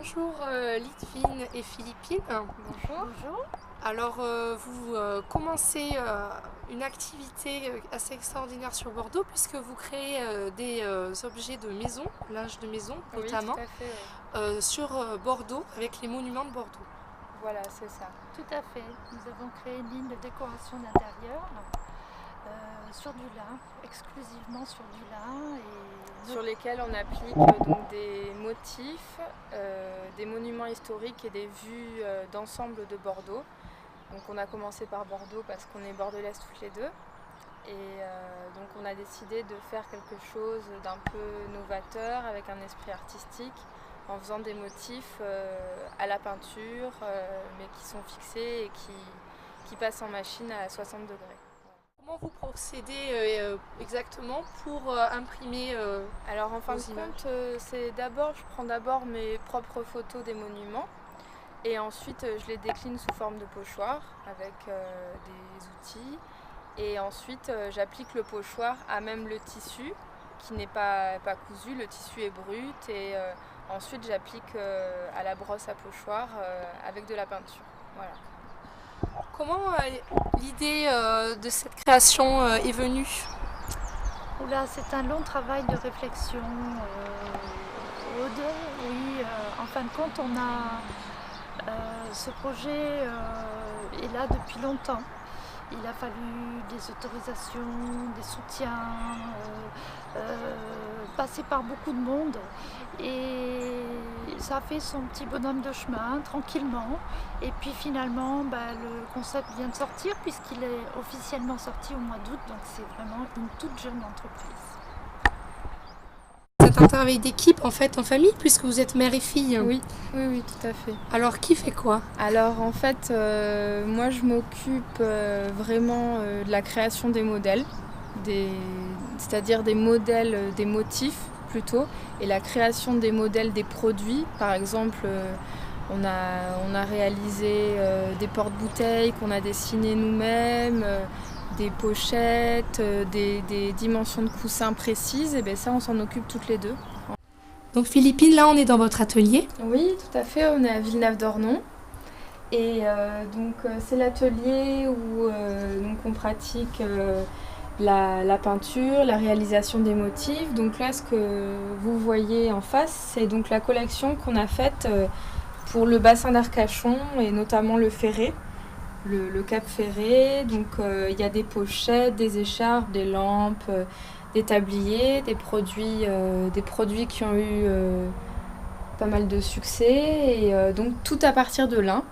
Bonjour Litvine et Philippine. Bonjour. Bonjour. Alors vous commencez une activité assez extraordinaire sur Bordeaux puisque vous créez des objets de maison, linge de maison Oui, notamment, tout à fait. Oui. sur Bordeaux avec les monuments de Bordeaux. Voilà, c'est ça. Tout à fait. Nous avons créé une ligne de décoration d'intérieur sur du lin, exclusivement sur du lin. Sur lesquels on applique donc des motifs, des monuments historiques et des vues d'ensemble de Bordeaux. Donc on a commencé par Bordeaux parce qu'on est bordelaises toutes les deux. Et donc on a décidé de faire quelque chose d'un peu novateur avec un esprit artistique en faisant des motifs à la peinture mais qui sont fixés et qui passent en machine à 60 degrés. Comment vous procédez exactement pour imprimer Alors en fin de vos images compte, je prends d'abord mes propres photos des monuments et ensuite je les décline sous forme de pochoir avec des outils. Et ensuite, j'applique le pochoir à même le tissu qui n'est pas cousu, le tissu est brut. Et ensuite, j'applique à la brosse à pochoir avec de la peinture. Voilà. Comment l'idée de cette création est venue? Oula, c'est un long travail de réflexion. Aude, oui, en fin de compte, on a ce projet est là depuis longtemps. Il a fallu des autorisations, des soutiens, passer par beaucoup de monde. Et ça a fait son petit bonhomme de chemin, tranquillement. Et puis finalement, le concept vient de sortir puisqu'il est officiellement sorti au mois d'août. Donc c'est vraiment une toute jeune entreprise. C'est un travail d'équipe en fait, en famille, puisque vous êtes mère et fille. Oui, tout à fait. Alors qui fait quoi? Alors en fait, moi je m'occupe vraiment de la création des modèles, c'est-à-dire des modèles, des motifs plutôt, et la création des modèles des produits. Par exemple, on a réalisé des porte-bouteilles qu'on a dessinées nous-mêmes, des pochettes, des dimensions de coussins précises, et bien ça on s'en occupe toutes les deux. Donc Philippine, là on est dans votre atelier. Oui, tout à fait, on est à Villeneuve-d'Ornon. Et donc c'est l'atelier où donc on pratique la peinture, la réalisation des motifs. Donc là, ce que vous voyez en face, c'est donc la collection qu'on a faite pour le bassin d'Arcachon et notamment le Ferré, le Cap Ferré. Donc il y a des pochettes, des écharpes, des lampes, des tabliers, des produits qui ont eu pas mal de succès. Et donc tout à partir de lin.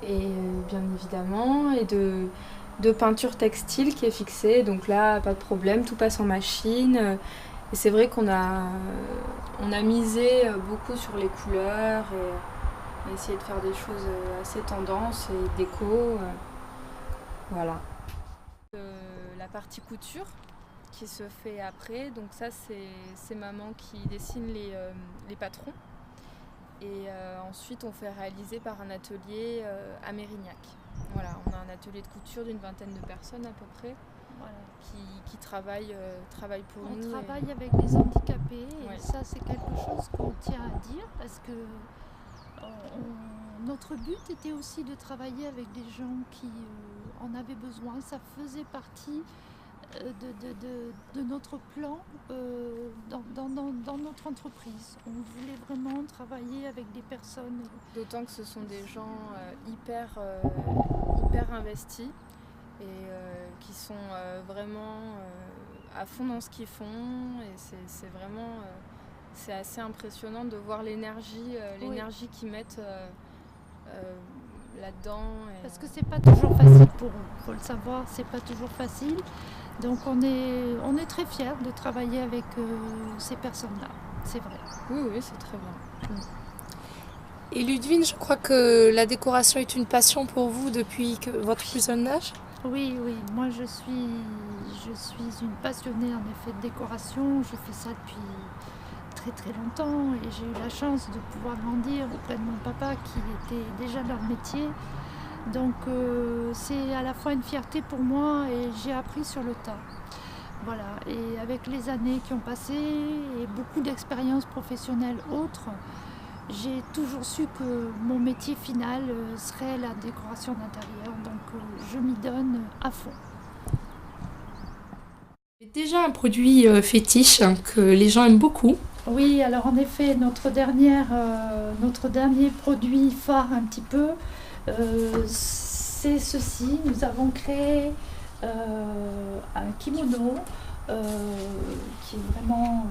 Et bien évidemment, et de peinture textile qui est fixée. Donc là, pas de problème, tout passe en machine. Et c'est vrai qu'on a misé beaucoup sur les couleurs et essayé de faire des choses assez tendances et déco. Voilà. La partie couture qui se fait après, donc ça c'est maman qui dessine les patrons. Et ensuite, on fait réaliser par un atelier à Mérignac. Voilà, on a un atelier de couture d'une 20aine de personnes à peu près, Voilà. qui travaillent pour On nous. travaille avec les handicapés et Ouais. ça c'est quelque chose qu'on tient à dire parce que notre but était aussi de travailler avec des gens qui en avaient besoin. Ça faisait partie de notre plan dans notre entreprise. On voulait vraiment travailler avec des personnes. D'autant que ce sont des gens hyper investis et qui sont vraiment à fond dans ce qu'ils font. Et c'est vraiment c'est assez impressionnant de voir l'énergie qu'ils mettent là-dedans. Parce que c'est pas toujours facile pour eux. Faut le savoir, c'est pas toujours facile. Donc on est très fiers de travailler avec ces personnes-là, c'est vrai. Oui, c'est très bien. Et Ludwine, je crois que la décoration est une passion pour vous depuis votre plus jeune âge. Oui, moi je suis une passionnée en effet de décoration. Je fais ça depuis très très longtemps et j'ai eu la chance de pouvoir grandir auprès de mon papa qui était déjà dans le métier. Donc c'est à la fois une fierté pour moi et j'ai appris sur le tas. Voilà, et avec les années qui ont passé et beaucoup d'expériences professionnelles autres, j'ai toujours su que mon métier final serait la décoration d'intérieur, donc je m'y donne à fond. C'est déjà un produit fétiche que les gens aiment beaucoup. Oui, alors en effet, notre dernier produit phare un petit peu, c'est ceci. Nous avons créé un kimono qui est vraiment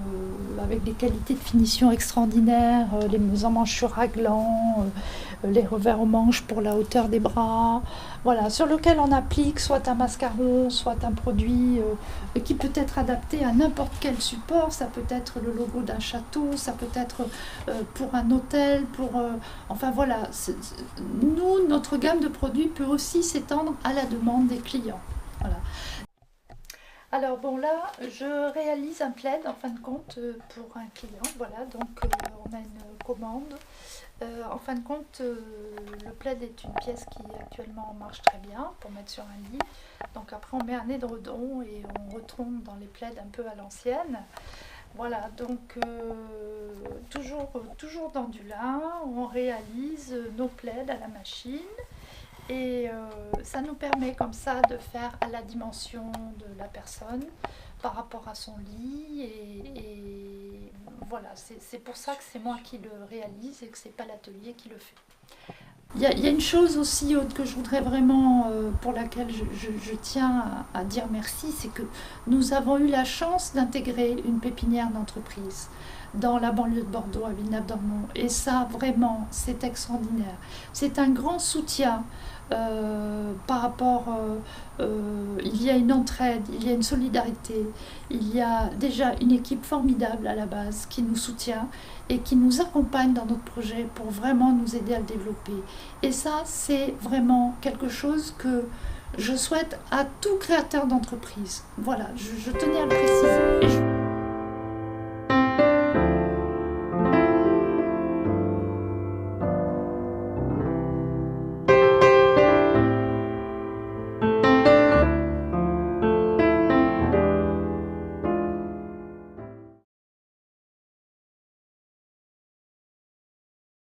avec des qualités de finition extraordinaires, les emmanchures raglants, les revers aux manches pour la hauteur des bras, voilà, sur lequel on applique soit un mascaron, soit un produit qui peut être adapté à n'importe quel support. Ça peut être le logo d'un château, ça peut être pour un hôtel, enfin voilà, nous, notre gamme de produits peut aussi s'étendre à la demande des clients. Voilà. Alors bon, là je réalise un plaid en fin de compte pour un client, voilà, donc on a une commande. En fin de compte, le plaid est une pièce qui actuellement marche très bien pour mettre sur un lit. Donc après on met un édredon et on retombe dans les plaids un peu à l'ancienne. Voilà, donc toujours dans du lin, on réalise nos plaids à la machine. Et ça nous permet comme ça de faire à la dimension de la personne par rapport à son lit. Et voilà, c'est pour ça que c'est moi qui le réalise et que c'est pas l'atelier qui le fait. Il y a une chose aussi que je voudrais vraiment, pour laquelle je tiens à dire merci, c'est que nous avons eu la chance d'intégrer une pépinière d'entreprise dans la banlieue de Bordeaux, à Villeneuve-d'Ornon. Et ça, vraiment, c'est extraordinaire. C'est un grand soutien par rapport, il y a une entraide, il y a une solidarité, il y a déjà une équipe formidable à la base qui nous soutient et qui nous accompagne dans notre projet pour vraiment nous aider à le développer. Et ça, c'est vraiment quelque chose que je souhaite à tout créateur d'entreprise. Voilà, je tenais à le préciser.